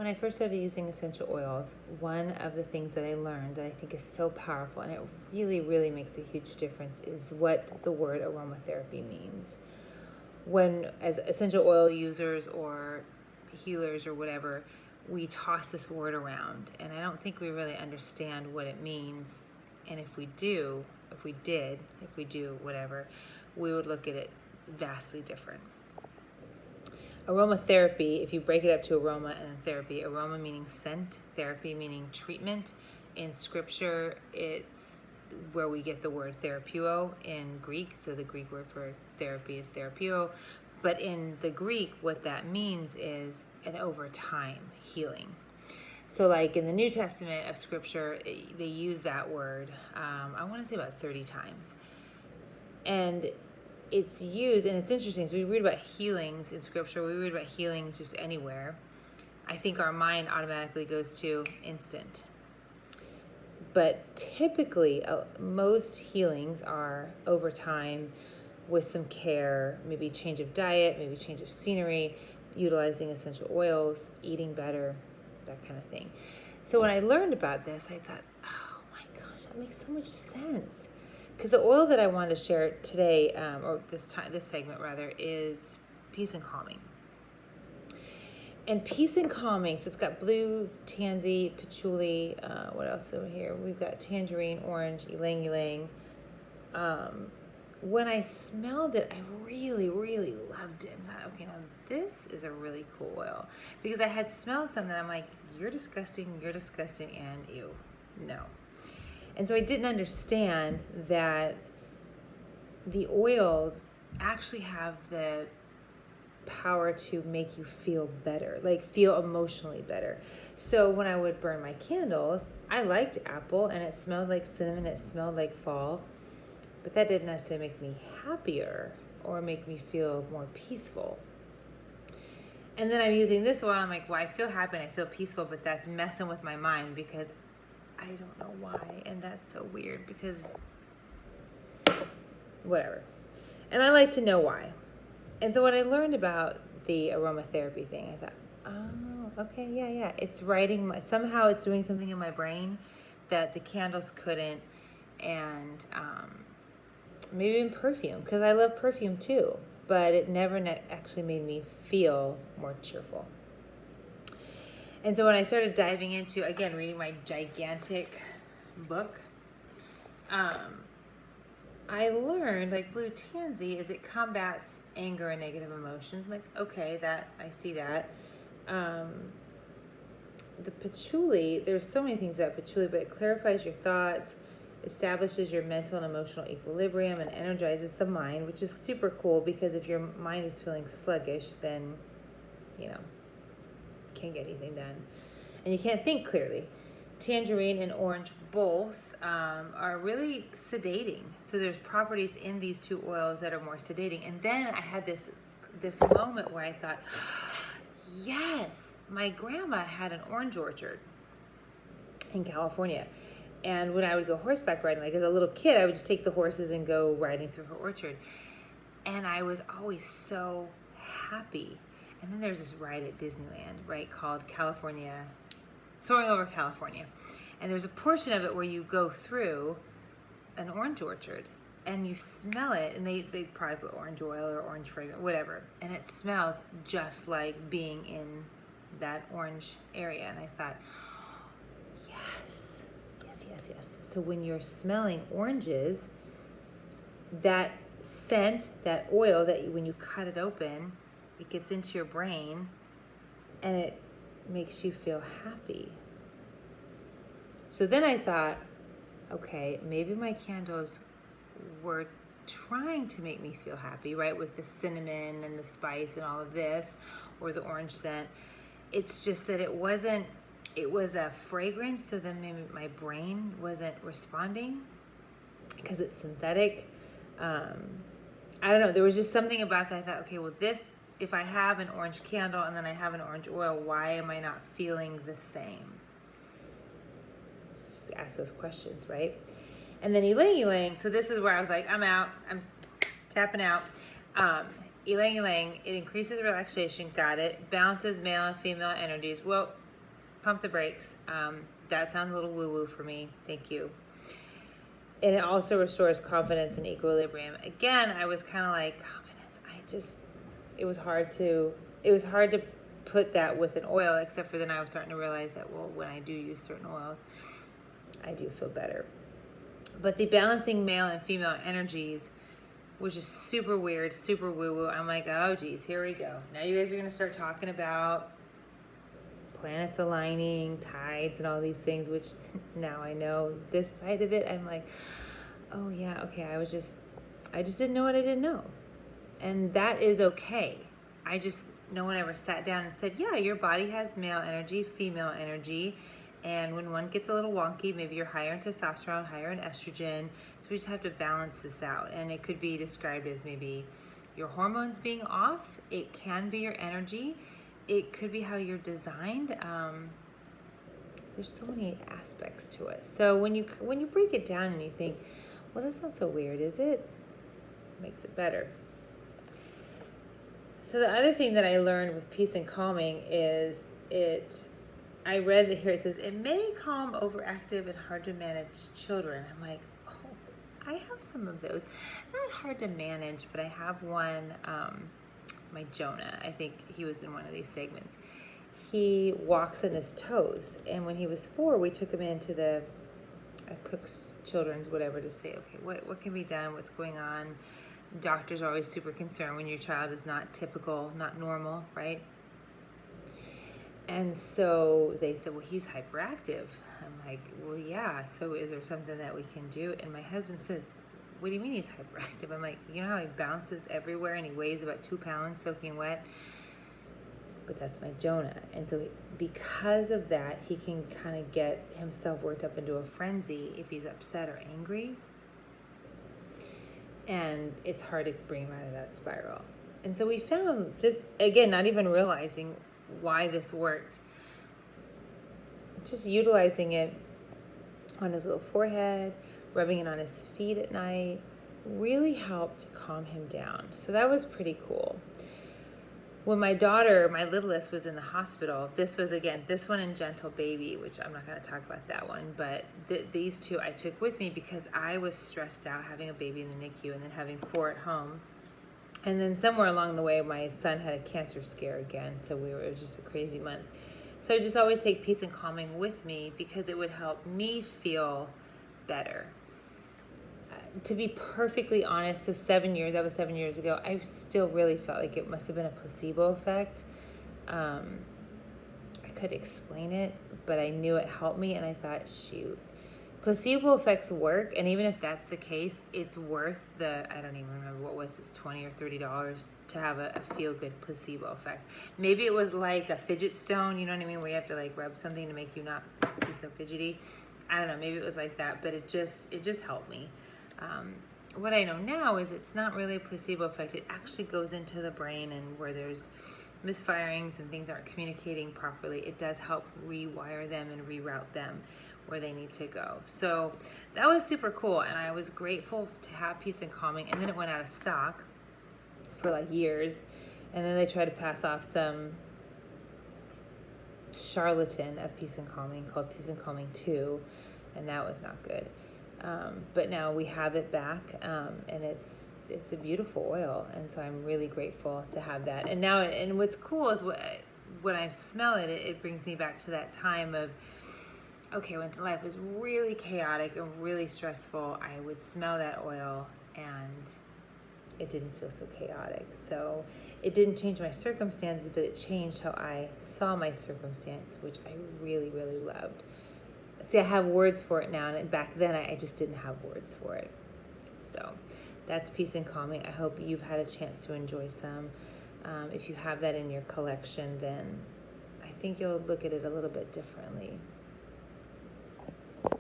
When I first started using essential oils, one of the things that I learned that I think is so powerful and it really, really makes a huge difference is what the word aromatherapy means. When, as essential oil users or healers or whatever, we toss this word around, and I don't think we really understand what it means. And if we do, if we do whatever, we would look at it vastly different. Aromatherapy, if you break it up to aroma and therapy, aroma meaning scent, therapy meaning treatment. In scripture, it's where we get the word therapeuo in Greek. So the Greek word for therapy is therapeuo. But in the Greek, what that means is an over time healing. So like in the New Testament of scripture, they use that word, I want to say about 30 times. And it's used, and it's interesting, so we read about healings in scripture, we read about healings just anywhere. I think our mind automatically goes to instant. But typically, most healings are over time with some care, maybe change of diet, maybe change of scenery, utilizing essential oils, eating better, that kind of thing. So when I learned about this, I thought, oh my gosh, that makes so much sense. Because the oil that I wanted to share today, or this segment rather, is peace and calming. And peace and calming, so it's got blue, tansy, patchouli, what else over here? We've got tangerine, orange, ylang ylang. When I smelled it, I really, really loved it. I thought, okay, now this is a really cool oil. Because I had smelled something, I'm like, you're disgusting, and ew, no. And so I didn't understand that the oils actually have the power to make you feel better, like feel emotionally better. So when I would burn my candles, I liked apple and it smelled like cinnamon, it smelled like fall, but that didn't necessarily make me happier or make me feel more peaceful. And then I'm using this oil, I'm like, well, I feel happy and I feel peaceful, but that's messing with my mind because I don't know why, and that's so weird because whatever. And I like to know why. And so when I learned about the aromatherapy thing, I thought, oh, okay, yeah. It's writing, somehow it's doing something in my brain that the candles couldn't, and maybe in perfume, because I love perfume too, but it never actually made me feel more cheerful. And so when I started diving into, again, reading my gigantic book, I learned, like, blue tansy is it combats anger and negative emotions. I'm like, okay, I see that. The patchouli, there's so many things about patchouli, but it clarifies your thoughts, establishes your mental and emotional equilibrium, and energizes the mind, which is super cool because if your mind is feeling sluggish, then, can't get anything done. And you can't think clearly. Tangerine and orange both are really sedating. So there's properties in these two oils that are more sedating. And then I had this moment where I thought, yes, my grandma had an orange orchard in California. And when I would go horseback riding, like as a little kid, I would just take the horses and go riding through her orchard. And I was always so happy. And then there's this ride at Disneyland, right, called California, Soaring Over California. And there's a portion of it where you go through an orange orchard and you smell it, and they probably put orange oil or orange fragrance, whatever, and it smells just like being in that orange area. And I thought, yes. So when you're smelling oranges, that scent, that oil, that when you cut it open, it gets into your brain and it makes you feel happy. So then I thought, okay, maybe my candles were trying to make me feel happy, right? With the cinnamon and the spice and all of this, or the orange scent. It's just that it was a fragrance, so then maybe my brain wasn't responding because it's synthetic. I don't know. There was just something about that. I thought, okay, well, if I have an orange candle and then I have an orange oil, why am I not feeling the same? Let's just ask those questions, right? And then ylang ylang. So this is where I was like, I'm out. I'm tapping out. Ylang ylang, it increases relaxation. Got it. Balances male and female energies. Well, pump the brakes. That sounds a little woo-woo for me. Thank you. And it also restores confidence and equilibrium. Again, I was kind of like, confidence. It was hard to put that with an oil, except for then I was starting to realize that, well, when I do use certain oils, I do feel better. But the balancing male and female energies, which is super weird, super woo-woo. I'm like, oh geez, here we go. Now you guys are gonna start talking about planets aligning, tides, and all these things, which now I know this side of it. I'm like, oh yeah, okay, I just didn't know what I didn't know. And that is okay. No one ever sat down and said, yeah, your body has male energy, female energy, and when one gets a little wonky, maybe you're higher in testosterone, higher in estrogen, so we just have to balance this out. And it could be described as maybe your hormones being off. It can be your energy. It could be how you're designed. There's so many aspects to it. So when you break it down and you think, well, that's not so weird, is it? It makes it better. So the other thing that I learned with peace and calming is I read that here it says, it may calm overactive and hard to manage children. I'm like, oh, I have some of those. Not hard to manage, but I have one, my Jonah, I think he was in one of these segments. He walks on his toes. And when he was 4, we took him into the Cook's Children's, whatever, to say, okay, what can be done? What's going on? Doctors are always super concerned when your child is not typical, not normal, right? And so they said, well, he's hyperactive. I'm like, well, yeah, so is there something that we can do? And my husband says, what do you mean he's hyperactive? I'm like, you know how he bounces everywhere and he weighs about 2 pounds soaking wet? But that's my Jonah. And so because of that, he can kind of get himself worked up into a frenzy if he's upset or angry. And it's hard to bring him out of that spiral. And so we found, just again, not even realizing why this worked, just utilizing it on his little forehead, rubbing it on his feet at night, really helped to calm him down. So that was pretty cool. When my daughter, my littlest, was in the hospital, this was, again, this one and Gentle Baby, which I'm not going to talk about that one, but these two I took with me because I was stressed out having a baby in the NICU and then having 4 at home. And then somewhere along the way, my son had a cancer scare again, so it was just a crazy month. So I just always take peace and calming with me because it would help me feel better. To be perfectly honest, that was 7 years ago, I still really felt like it must have been a placebo effect. I could explain it, but I knew it helped me, and I thought, shoot, placebo effects work, and even if that's the case, it's worth I don't even remember what was this, $20 or $30 to have a feel-good placebo effect. Maybe it was like a fidget stone, you know what I mean, where you have to like rub something to make you not be so fidgety. I don't know, maybe it was like that, but it just helped me. What I know now is it's not really a placebo effect. It actually goes into the brain, and where there's misfirings and things aren't communicating properly, it does help rewire them and reroute them where they need to go. So that was super cool, and I was grateful to have peace and calming. And then it went out of stock for like years, and then they tried to pass off some charlatan of peace and calming called Peace and Calming 2, and that was not good. But now we have it back, and it's a beautiful oil, and so I'm really grateful to have that. And now, and what's cool is when I smell it, it brings me back to that time of, okay, when life was really chaotic and really stressful, I would smell that oil, and it didn't feel so chaotic. So it didn't change my circumstances, but it changed how I saw my circumstance, which I really, really loved. See, I have words for it now, and back then I just didn't have words for it. So that's peace and calming. I hope you've had a chance to enjoy some. If you have that in your collection, then I think you'll look at it a little bit differently.